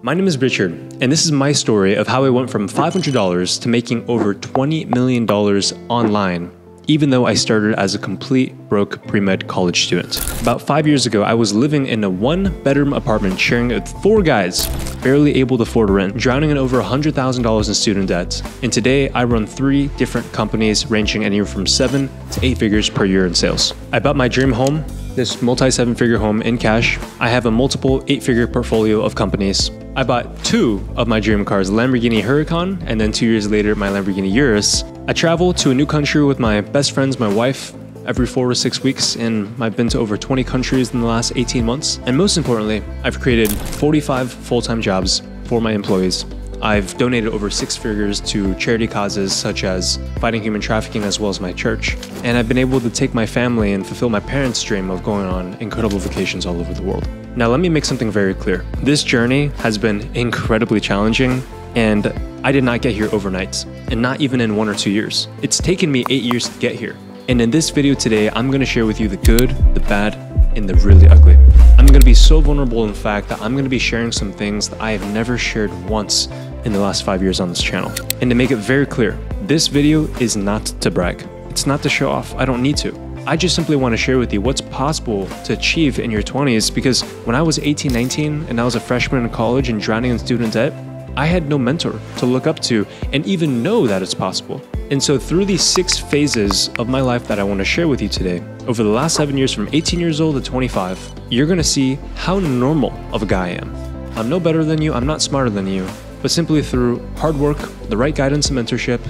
My name is Richard, and this is my story of how I went from $500 to making over $20 million online, even though I started as a complete broke pre-med college student. About 5 years ago, I was living in a one-bedroom apartment sharing it with 4 guys, barely able to afford rent, drowning in over $100,000 in student debt. And today, I run 3 different companies ranging anywhere from 7 to 8 figures per year in sales. I bought my dream home, this multi-7-figure home in cash. I have a multiple 8-figure portfolio of companies. I bought 2 of my dream cars, Lamborghini Huracan, and then 2 years later, my Lamborghini Urus. I travel to a new country with my best friends, my wife, every 4 to 6 weeks, and I've been to over 20 countries in the last 18 months. And most importantly, I've created 45 full-time jobs for my employees. I've donated over 6 figures to charity causes such as fighting human trafficking as well as my church. And I've been able to take my family and fulfill my parents' dream of going on incredible vacations all over the world. Now, let me make something very clear. This journey has been incredibly challenging, and I did not get here overnight, and not even in 1 or 2 years. It's taken me 8 years to get here. And in this video today, I'm gonna share with you the good, the bad, and the really ugly. I'm gonna be so vulnerable in fact that I'm gonna be sharing some things that I have never shared once in the last 5 years on this channel. And to make it very clear, this video is not to brag. It's not to show off. I don't need to. I just simply want to share with you what's possible to achieve in your 20s, because when I was 18, 19, and I was a freshman in college and drowning in student debt, I had no mentor to look up to and even know that it's possible. And so through these 6 phases of my life that I want to share with you today, over the last 7 years from 18 years old to 25, you're going to see how normal of a guy I am. I'm no better than you, I'm not smarter than you, but simply through hard work, the right guidance and mentorship,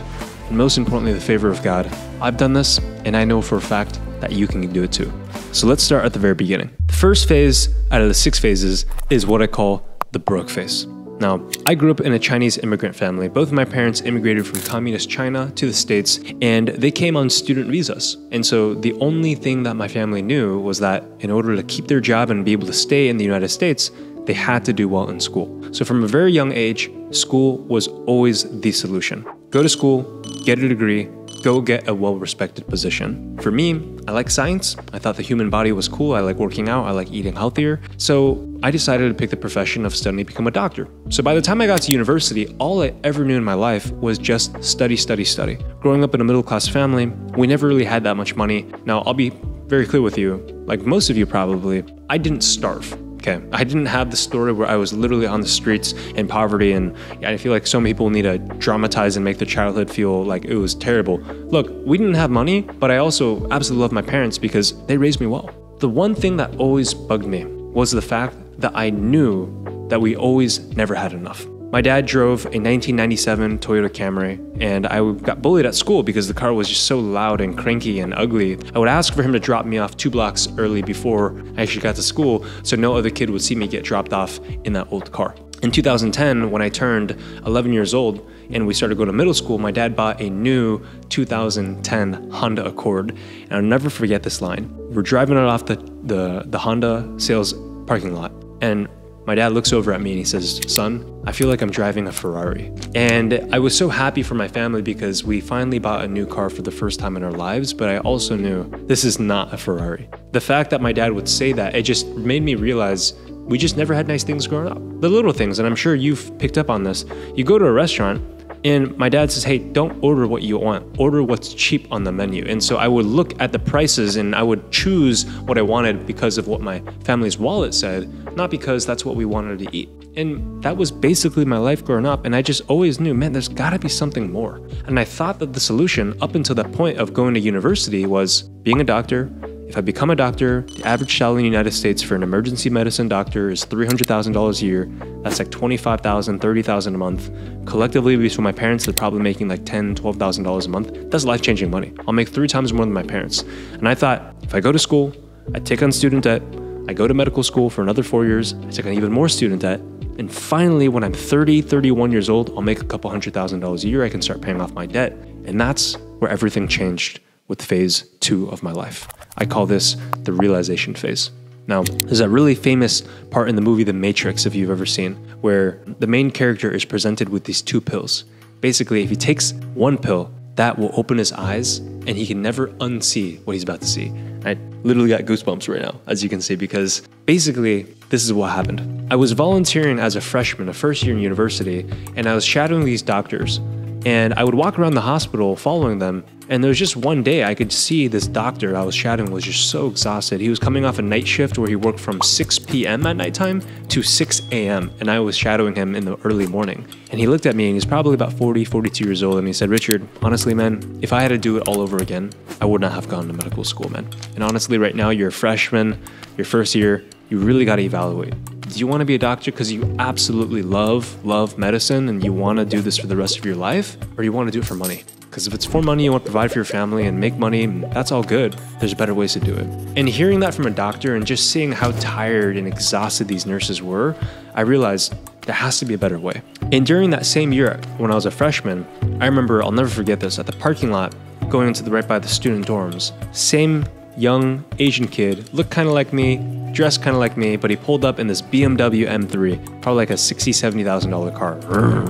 and most importantly, the favor of God, I've done this, and I know for a fact that you can do it too. So let's start at the very beginning. The first phase out of the 6 phases is what I call the broke phase. Now, I grew up in a Chinese immigrant family. Both of my parents immigrated from communist China to the States, and they came on student visas. And so the only thing that my family knew was that in order to keep their job and be able to stay in the United States, they had to do well in school. So from a very young age, school was always the solution. Go to school, get a degree, go get a well-respected position. For me, I like science. I thought the human body was cool. I like working out. I like eating healthier. So I decided to pick the profession of studying to become a doctor. So by the time I got to university, all I ever knew in my life was just study, study, study. Growing up in a middle-class family, we never really had that much money. Now, I'll be very clear with you, like most of you probably, I didn't starve. Okay, I didn't have the story where I was literally on the streets in poverty, and I feel like so many people need to dramatize and make their childhood feel like it was terrible. Look, we didn't have money, but I also absolutely love my parents because they raised me well. The one thing that always bugged me was the fact that I knew that we always never had enough. My dad drove a 1997 Toyota Camry, and I got bullied at school because the car was just so loud and cranky and ugly. I would ask for him to drop me off 2 blocks early before I actually got to school so no other kid would see me get dropped off in that old car. In 2010, when I turned 11 years old and we started going to middle school, my dad bought a new 2010 Honda Accord, and I'll never forget this line. We're driving it off the Honda sales parking lot, and my dad looks over at me and he says, "Son, I feel like I'm driving a Ferrari." And I was so happy for my family because we finally bought a new car for the first time in our lives, but I also knew this is not a Ferrari. The fact that my dad would say that, it just made me realize we just never had nice things growing up. The little things, and I'm sure you've picked up on this. You go to a restaurant, and my dad says, "Hey, don't order what you want, order what's cheap on the menu." And so I would look at the prices and I would choose what I wanted because of what my family's wallet said, not because that's what we wanted to eat. And that was basically my life growing up, and I just always knew, man, there's gotta be something more. And I thought that the solution up until that point of going to university was being a doctor. If I become a doctor, the average salary in the United States for an emergency medicine doctor is $300,000 a year. That's like $25,000, $30,000 a month. Collectively, between my parents, they're probably making like $10,000, $12,000 a month. That's life-changing money. I'll make 3 times more than my parents. And I thought, if I go to school, I take on student debt, I go to medical school for another 4 years, I take on even more student debt, and finally, when I'm 30, 31 years old, I'll make a couple $100,000 a year, I can start paying off my debt. And that's where everything changed with phase 2 of my life. I call this the realization phase. Now, there's a really famous part in the movie The Matrix, if you've ever seen, where the main character is presented with these 2 pills. Basically, if he takes one pill, that will open his eyes and he can never unsee what he's about to see. I literally got goosebumps right now, as you can see, because basically this is what happened. I was volunteering as a freshman, a first year in university, and I was shadowing these doctors. And I would walk around the hospital following them. And there was just one day I could see this doctor I was shadowing was just so exhausted. He was coming off a night shift where he worked from 6 p.m. at nighttime to 6 a.m. And I was shadowing him in the early morning. And he looked at me and he's probably about 40, 42 years old. And he said, Richard, honestly, man, if I had to do it all over again, I would not have gone to medical school, man. And honestly, right now, you're a freshman, your first year, you really got to evaluate. Do you want to be a doctor because you absolutely love medicine and you want to do this for the rest of your life? Or do you want to do it for money? Because if it's for money, you want to provide for your family and make money, that's all good. There's better ways to do it. And hearing that from a doctor and just seeing how tired and exhausted these nurses were, I realized there has to be a better way. And during that same year, when I was a freshman, I remember, I'll never forget this, at the parking lot, going into the right by the student dorms, same young Asian kid, looked kind of like me, dressed kind of like me, but he pulled up in this BMW M3, probably like a $60,000, $70,000 car.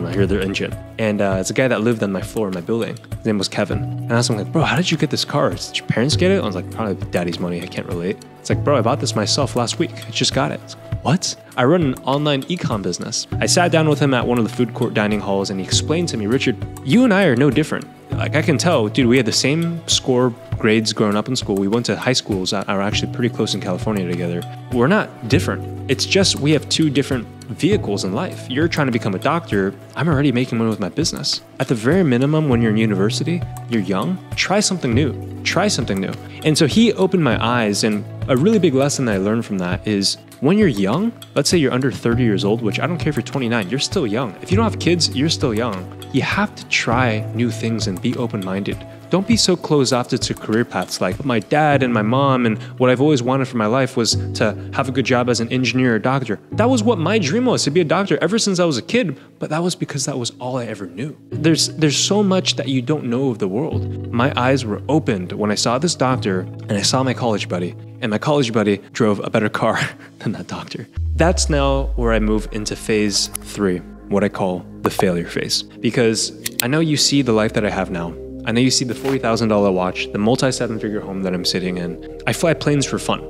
I hear their engine. And it's a guy that lived on my floor in my building. His name was Kevin. And I asked him, like, bro, how did you get this car? Did your parents get it? I was like, probably daddy's money. I can't relate. It's like, bro, I bought this myself last week. I just got it. Like, what? I run an online ecom business. I sat down with him at one of the food court dining halls and he explained to me, Richard, you and I are no different. Like, I can tell, dude, we had the same score grades growing up in school. We went to high schools that are actually pretty close in California together. We're not different. It's just we have two different vehicles in life. You're trying to become a doctor. I'm already making money with my business. At the very minimum, when you're in university, you're young, try something new. Try something new. And so he opened my eyes, and a really big lesson that I learned from that is when you're young, let's say you're under 30 years old, which I don't care if you're 29, you're still young. If you don't have kids, you're still young. You have to try new things and be open-minded. Don't be so closed off to career paths like my dad and my mom, and what I've always wanted for my life was to have a good job as an engineer or doctor. That was what my dream was, to be a doctor ever since I was a kid, but that was because that was all I ever knew. There's so much that you don't know of the world. My eyes were opened when I saw this doctor and I saw my college buddy, and my college buddy drove a better car than that doctor. That's now where I move into phase 3, what I call the failure phase. Because I know you see the life that I have now. I know you see the $40,000 watch, the multi-7-figure home that I'm sitting in. I fly planes for fun.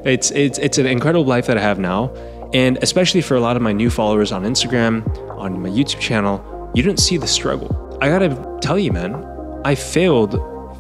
It's an incredible life that I have now. And especially for a lot of my new followers on Instagram, on my YouTube channel, you didn't see the struggle. I gotta tell you, man, I failed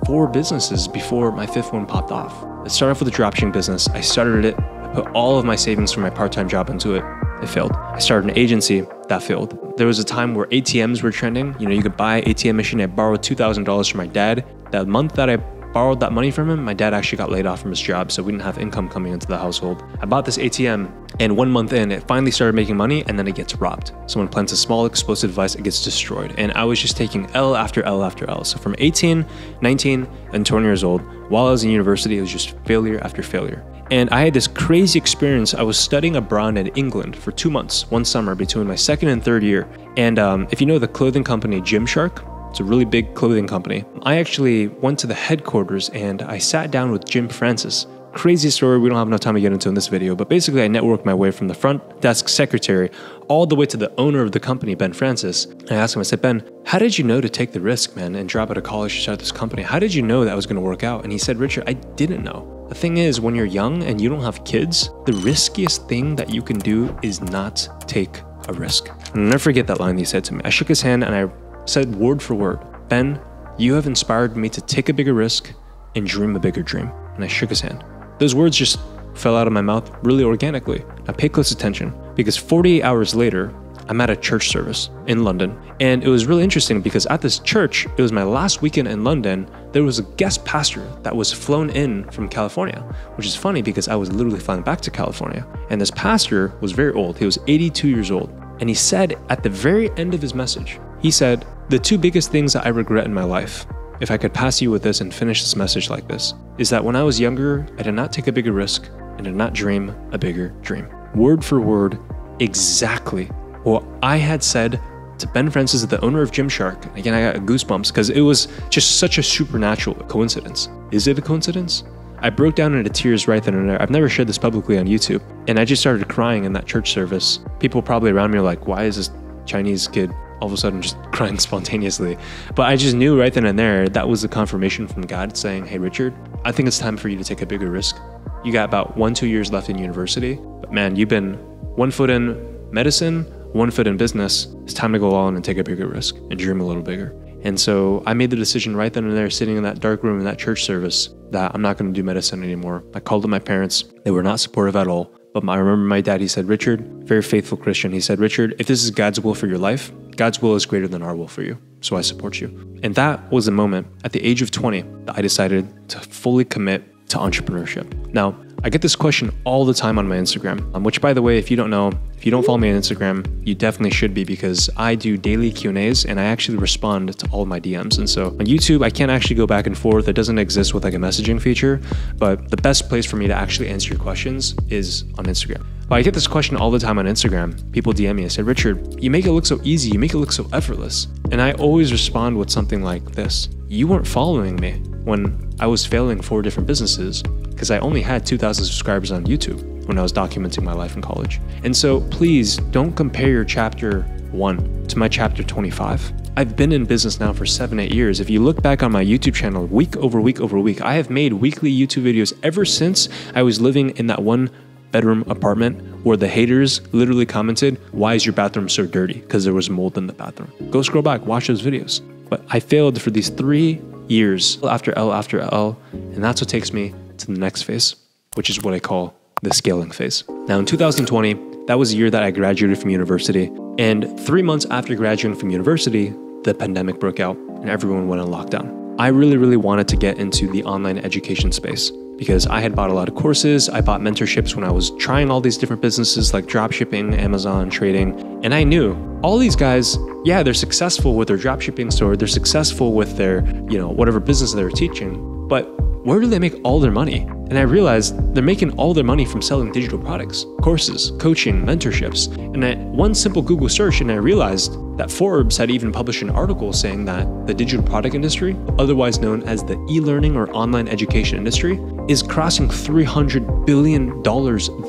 4 businesses before my 5th one popped off. I started off with a dropshipping business. I started it. I put all of my savings from my part-time job into it. It failed. I started an agency. That failed. There was a time where ATMs were trending. You know, you could buy an ATM machine. I borrowed $2,000 from my dad. That month that I borrowed that money from him, my dad actually got laid off from his job, so we didn't have income coming into the household. I bought this ATM, and 1 month in, it finally started making money, and then it gets robbed. Someone plants a small explosive device, it gets destroyed. And I was just taking L after L after L. So from 18, 19, and 20 years old, while I was in university, it was just failure after failure. And I had this crazy experience. I was studying abroad in England for 2 months, one summer between my 2nd and 3rd year. And if you know the clothing company Gymshark, it's a really big clothing company. I actually went to the headquarters and I sat down with Jim Francis. Crazy story we don't have enough time to get into in this video, but basically I networked my way from the front desk secretary all the way to the owner of the company, Ben Francis. And I asked him, I said, Ben, how did you know to take the risk, man, and drop out of college to start this company? How did you know that was going to work out? And he said, Richard, I didn't know. The thing is, when you're young and you don't have kids, the riskiest thing that you can do is not take a risk. And I'll never forget that line he said to me. I shook his hand and I said word for word, Ben, you have inspired me to take a bigger risk and dream a bigger dream. And I shook his hand. Those words just fell out of my mouth really organically. I paid close attention because 48 hours later, I'm at a church service in London. And it was really interesting because at this church, it was my last weekend in London, there was a guest pastor that was flown in from California, which is funny because I was literally flying back to California. And this pastor was very old. He was 82 years old. And he said at the very end of his message, he said, the 2 biggest things that I regret in my life, if I could pass you with this and finish this message like this, is that when I was younger, I did not take a bigger risk and did not dream a bigger dream. Word for word, exactly what I had said to Ben Francis, the owner of Gymshark. Again, I got goosebumps because it was just such a supernatural coincidence. Is it a coincidence? I broke down into tears right then and there. I've never shared this publicly on YouTube. And I just started crying in that church service. People probably around me were like, why is this Chinese kid all of a sudden just crying spontaneously. But I just knew right then and there that was the confirmation from God saying, hey, Richard, I think it's time for you to take a bigger risk. You got about 1-2 years left in university, but man, you've been 1 foot in medicine, 1 foot in business. It's time to go on and take a bigger risk and dream a little bigger. And so I made the decision right then and there, sitting in that dark room in that church service, that I'm not going to do medicine anymore. I called up my parents. They were not supportive at all. But I remember my dad, he said, Richard, very faithful Christian. He said, Richard, if this is God's will for your life, God's will is greater than our will for you. So I support you. And that was the moment at the age of 20 that I decided to fully commit to entrepreneurship. Now, I get this question all the time on my Instagram, which by the way, if you don't know, if you don't follow me on Instagram, you definitely should be, because I do daily Q&As and I actually respond to all of my DMs. And so on YouTube, I can't actually go back and forth. It doesn't exist with like a messaging feature, but the best place for me to actually answer your questions is on Instagram. But I get this question all the time on Instagram. People DM me and say, Richard, you make it look so easy. You make it look so effortless. And I always respond with something like this. You weren't following me when I was failing 4 different businesses, because I only had 2,000 subscribers on YouTube when I was documenting my life in college. And so please don't compare your chapter 1 to my chapter 25. I've been in business now for 7-8 years. If you look back on my YouTube channel, week over week over week, I have made weekly YouTube videos ever since I was living in that 1-bedroom apartment where the haters literally commented, why is your bathroom so dirty? Because there was mold in the bathroom. Go scroll back, watch those videos. But I failed for these 3 years, after L after L, and that's what takes me to the next phase, which is what I call the scaling phase. Now in 2020, that was the year that I graduated from university, and 3 months after graduating from university, the pandemic broke out and everyone went on lockdown. I really wanted to get into the online education space because I had bought a lot of courses. I bought mentorships when I was trying all these different businesses like dropshipping, Amazon, trading. And I knew all these guys, yeah, they're successful with their dropshipping store. They're successful with their, whatever business they're teaching, but where do they make all their money? And I realized they're making all their money from selling digital products, courses, coaching, mentorships. And at one simple Google search, and I realized that Forbes had even published an article saying that the digital product industry, otherwise known as the e-learning or online education industry, is crossing $300 billion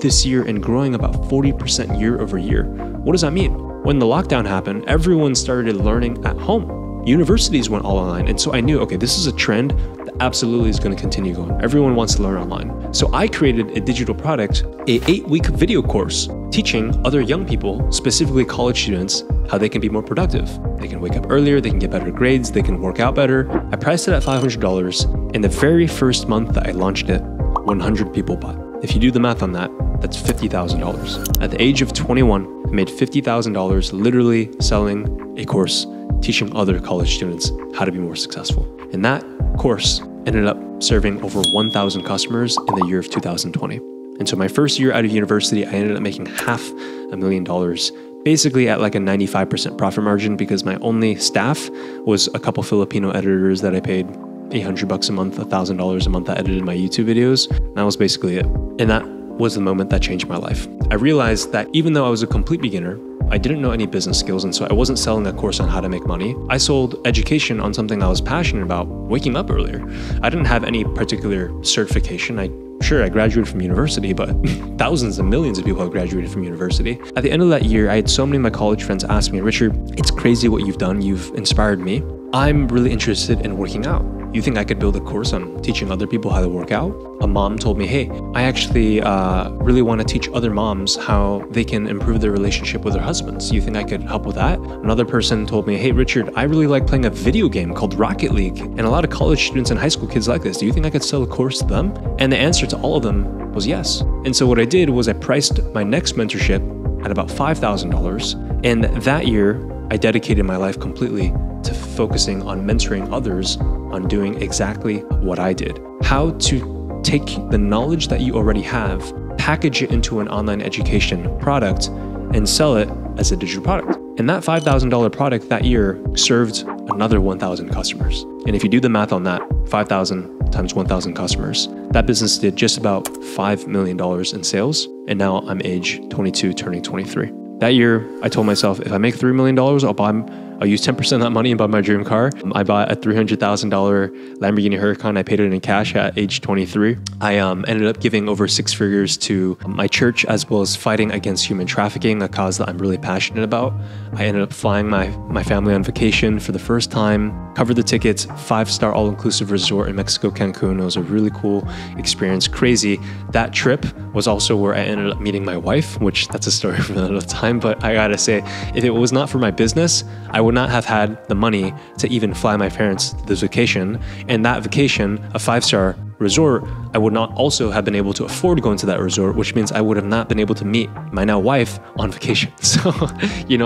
this year and growing about 40% year over year. What does that mean? When the lockdown happened, everyone started learning at home. Universities went all online. And so I knew, okay, this is a trend that absolutely is going to continue going. Everyone wants to learn online. So I created a digital product, a 8-week video course teaching other young people, specifically college students, how they can be more productive. They can wake up earlier, they can get better grades, they can work out better. I priced it at $500. And the very first month that I launched it, 100 people bought. If you do the math on that, that's $50,000. At the age of 21, I made $50,000 literally selling a course teaching other college students how to be more successful. And that course ended up serving over 1,000 customers in the year of 2020. And so my first year out of university, I ended up making $500,000, basically at like a 95% profit margin, because my only staff was a couple Filipino editors that I paid $800 a month, $1,000 a month that edited my YouTube videos. And that was basically it. And that was the moment that changed my life. I realized that even though I was a complete beginner, I didn't know any business skills, and so I wasn't selling a course on how to make money. I sold education on something I was passionate about, waking up earlier. I didn't have any particular certification. I graduated from university, but thousands and millions of people have graduated from university. At the end of that year, I had so many of my college friends ask me, Richard, it's crazy what you've done. You've inspired me. I'm really interested in working out. You think I could build a course on teaching other people how to work out? A mom told me, hey, I actually really want to teach other moms how they can improve their relationship with their husbands. You think I could help with that? Another person told me, hey, Richard, I really like playing a video game called Rocket League. And a lot of college students and high school kids like this. Do you think I could sell a course to them? And the answer to all of them was yes. And so what I did was I priced my next mentorship at about $5,000. And that year, I dedicated my life completely to focusing on mentoring others on doing exactly what I did. How to take the knowledge that you already have, package it into an online education product, and sell it as a digital product. And that $5,000 product that year served another 1,000 customers. And if you do the math on that, 5,000 times 1,000 customers, that business did just about $5 million in sales. And now I'm age 22, turning 23. That year, I told myself, if I make $3 million, I'll buy I'll use 10% of that money and buy my dream car. I bought a $300,000 Lamborghini Huracan. I paid it in cash at age 23. I ended up giving over 6 figures to my church, as well as fighting against human trafficking, a cause that I'm really passionate about. I ended up flying my family on vacation for the first time, covered the tickets, 5-star all-inclusive resort in Mexico, Cancun. It was a really cool experience, crazy. That trip was also where I ended up meeting my wife, which that's a story for another time. But I gotta say, if it was not for my business, I would not have had the money to even fly my parents to this vacation. And that vacation, a 5-star resort, I would not also have been able to afford going to that resort, which means I would have not been able to meet my now wife on vacation. So,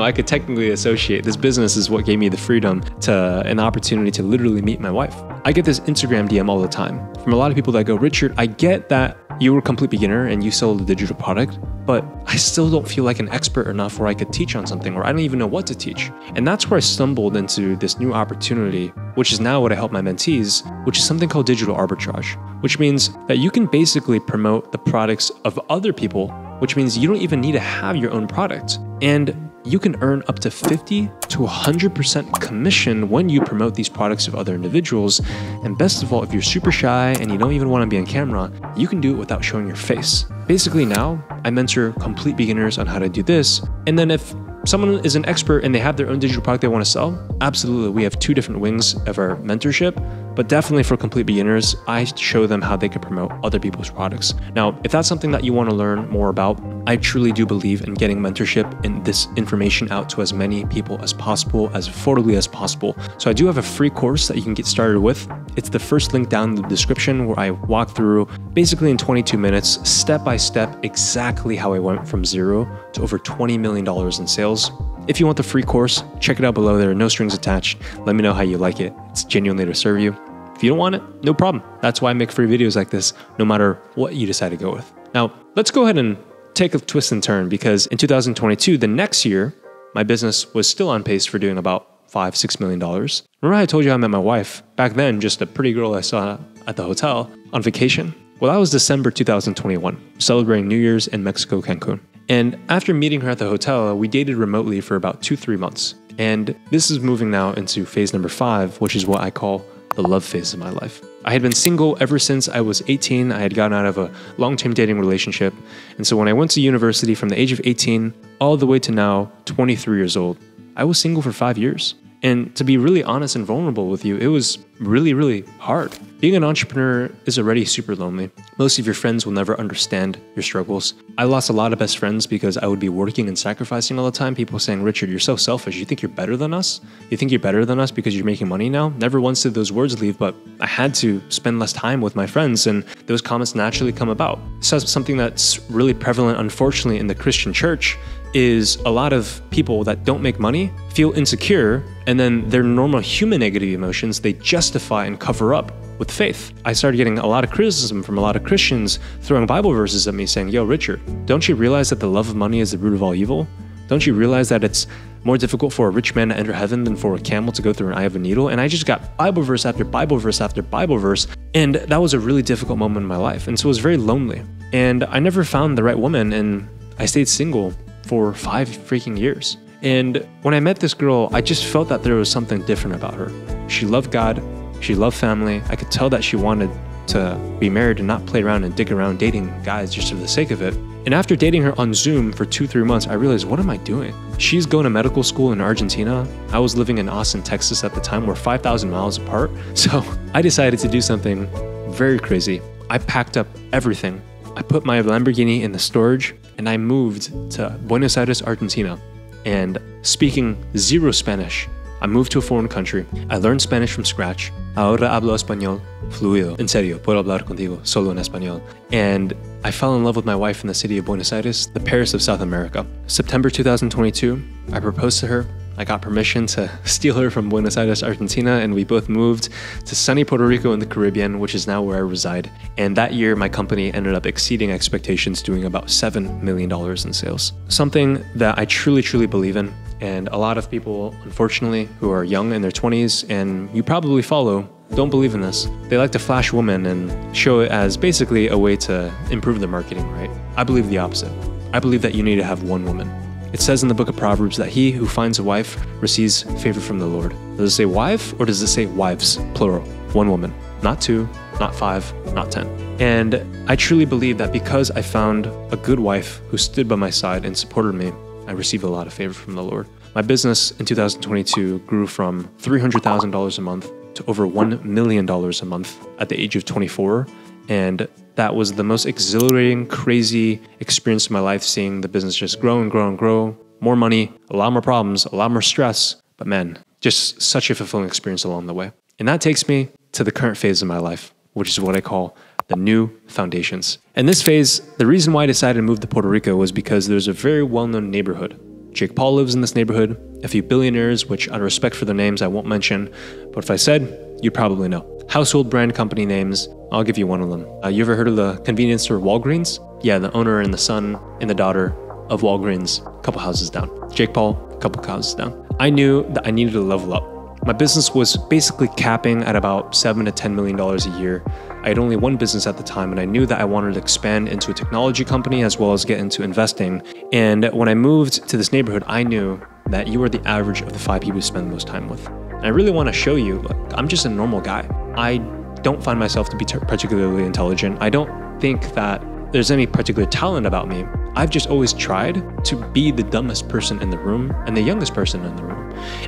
I could technically associate this business is what gave me the freedom to an opportunity to literally meet my wife. I get this Instagram DM all the time from a lot of people that go, Richard, I get that you were a complete beginner and you sold a digital product, but I still don't feel like an expert enough where I could teach on something, or I don't even know what to teach. And that's where I stumbled into this new opportunity, which is now what I help my mentees, which is something called digital arbitrage, which means that you can basically promote the products of other people, which means you don't even need to have your own product. And you can earn up to 50 to 100% commission when you promote these products of other individuals. And best of all, if you're super shy and you don't even want to be on camera, you can do it without showing your face. Basically now, I mentor complete beginners on how to do this. And then if someone is an expert and they have their own digital product they want to sell, absolutely, we have 2 different wings of our mentorship. But definitely for complete beginners, I show them how they can promote other people's products. Now, if that's something that you want to learn more about, I truly do believe in getting mentorship and this information out to as many people as possible, as affordably as possible. So I do have a free course that you can get started with. It's the first link down in the description, where I walk through basically in 22 minutes, step by step, exactly how I went from 0 to over $20 million in sales. If you want the free course, check it out below. There are no strings attached. Let me know how you like it. It's genuinely to serve you. If you don't want it, no problem. That's why I make free videos like this, no matter what you decide to go with. Now, let's go ahead and take a twist and turn, because in 2022, the next year, my business was still on pace for doing about $5-6 million. Remember I told you I met my wife? Back then, just a pretty girl I saw at the hotel on vacation. Well, that was December 2021, celebrating New Year's in Mexico, Cancun. And after meeting her at the hotel, we dated remotely for about 2-3 months. And this is moving now into phase number 5, which is what I call the love phase of my life. I had been single ever since I was 18. I had gotten out of a long-term dating relationship. And so when I went to university from the age of 18 all the way to now 23 years old, I was single for 5 years. And to be really honest and vulnerable with you, it was really, really hard. Being an entrepreneur is already super lonely. Most of your friends will never understand your struggles. I lost a lot of best friends because I would be working and sacrificing all the time. People saying, Richard, you're so selfish. You think you're better than us? You think you're better than us because you're making money now? Never once did those words leave, but I had to spend less time with my friends, and those comments naturally come about. So something that's really prevalent, unfortunately, in the Christian church is a lot of people that don't make money feel insecure, and then their normal human negative emotions, they justify and cover up with faith. I started getting a lot of criticism from a lot of Christians throwing Bible verses at me saying, yo, Richard, don't you realize that the love of money is the root of all evil? Don't you realize that it's more difficult for a rich man to enter heaven than for a camel to go through an eye of a needle? And I just got Bible verse after Bible verse after Bible verse. And that was a really difficult moment in my life. And so it was very lonely. And I never found the right woman, and I stayed single for 5 freaking years. And when I met this girl, I just felt that there was something different about her. She loved God. She loved family. I could tell that she wanted to be married and not play around and dig around dating guys just for the sake of it. And after dating her on Zoom for 2-3 months, I realized, what am I doing? She's going to medical school in Argentina. I was living in Austin, Texas at the time. We're 5,000 miles apart. So I decided to do something very crazy. I packed up everything. I put my Lamborghini in the storage and I moved to Buenos Aires, Argentina. And speaking 0 Spanish, I moved to a foreign country. I learned Spanish from scratch. Ahora hablo español fluido. En serio, puedo hablar contigo solo en español. And I fell in love with my wife in the city of Buenos Aires, the Paris of South America. September 2022, I proposed to her. I got permission to steal her from Buenos Aires, Argentina, and we both moved to sunny Puerto Rico in the Caribbean, which is now where I reside. And that year, my company ended up exceeding expectations, doing about $7 million in sales. Something that I truly, truly believe in. And a lot of people, unfortunately, who are young in their 20s, and you probably follow, don't believe in this. They like to flash women and show it as basically a way to improve their marketing, right? I believe the opposite. I believe that you need to have one woman. It says in the book of Proverbs that he who finds a wife receives favor from the Lord. Does it say wife or does it say wives, plural? One woman, not two, not five, not 10. And I truly believe that because I found a good wife who stood by my side and supported me, I received a lot of favor from the Lord. My business in 2022 grew from $300,000 a month to over $1 million a month at the age of 24. And that was the most exhilarating, crazy experience of my life, seeing the business just grow and grow and grow. More money, a lot more problems, a lot more stress. But man, just such a fulfilling experience along the way. And that takes me to the current phase of my life, which is what I call the new foundations. And this phase, the reason why I decided to move to Puerto Rico was because there's a very well-known neighborhood. Jake Paul lives in this neighborhood, a few billionaires, which out of respect for their names, I won't mention. But if I said, you'd probably know. Household brand company names, I'll give you one of them. You ever heard of the convenience store Walgreens? Yeah, the owner and the son and the daughter of Walgreens, a couple houses down. Jake Paul, a couple houses down. I knew that I needed to level up. My business was basically capping at about $7 to $10 million a year. I had only one business at the time, and I knew that I wanted to expand into a technology company as well as get into investing. And when I moved to this neighborhood, I knew that you are the average of the 5 people you spend the most time with. And I really want to show you, I'm just a normal guy. I don't find myself to be particularly intelligent. I don't think that there's any particular talent about me. I've just always tried to be the dumbest person in the room and the youngest person in the room.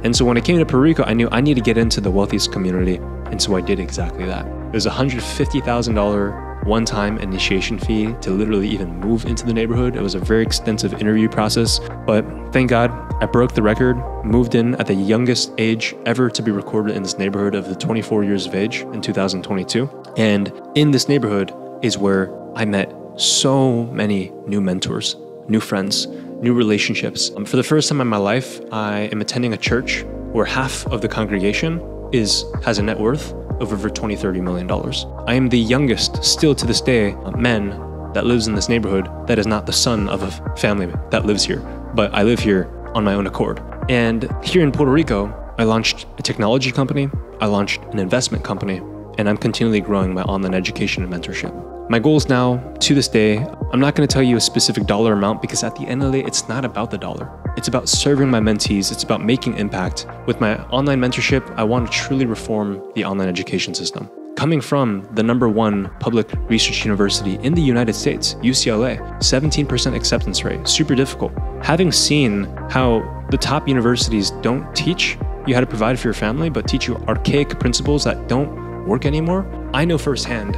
And so when I came to Puerto Rico, I knew I needed to get into the wealthiest community. And so I did exactly that. It was a $150,000 one-time initiation fee to literally even move into the neighborhood. It was a very extensive interview process, but thank God I broke the record, moved in at the youngest age ever to be recorded in this neighborhood of the 24 years of age in 2022. And in this neighborhood is where I met so many new mentors, new friends, new relationships. For the first time in my life, I am attending a church where half of the congregation has a net worth of over $20-30 million. I am the youngest, still to this day, man that lives in this neighborhood that is not the son of a family that lives here, but I live here on my own accord. And here in Puerto Rico, I launched a technology company, I launched an investment company, and I'm continually growing my online education and mentorship. My goals now, to this day, I'm not going to tell you a specific dollar amount because at the end of the day, it's not about the dollar. It's about serving my mentees. It's about making impact. With my online mentorship, I want to truly reform the online education system. Coming from the #1 public research university in the United States, UCLA, 17% acceptance rate, super difficult. Having seen how the top universities don't teach you how to provide for your family, but teach you archaic principles that don't work anymore, I know firsthand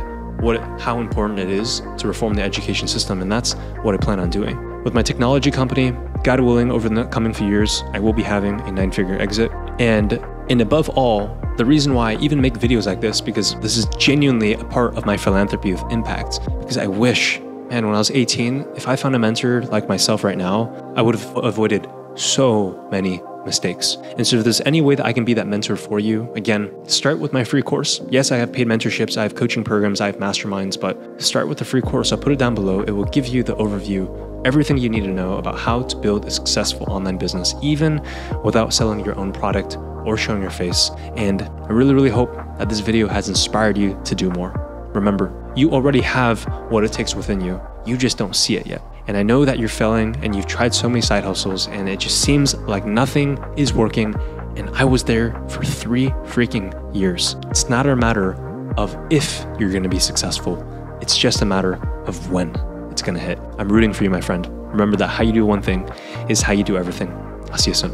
how important it is to reform the education system, and that's what I plan on doing. With my technology company, God willing, over the coming few years, I will be having a 9-figure exit. And above all, the reason why I even make videos like this, because this is genuinely a part of my philanthropy with impact, because I wish, man, when I was 18, if I found a mentor like myself right now, I would have avoided so many mistakes. And so if there's any way that I can be that mentor for you, again, start with my free course. Yes, I have paid mentorships, I have coaching programs, I have masterminds, but start with the free course. I'll put it down below. It will give you the overview, everything you need to know about how to build a successful online business, even without selling your own product or showing your face. And I really, really hope that this video has inspired you to do more. Remember, you already have what it takes within you. You just don't see it yet. And I know that you're failing and you've tried so many side hustles and it just seems like nothing is working. And I was there for 3 freaking years. It's not a matter of if you're going to be successful. It's just a matter of when it's going to hit. I'm rooting for you, my friend. Remember that how you do one thing is how you do everything. I'll see you soon.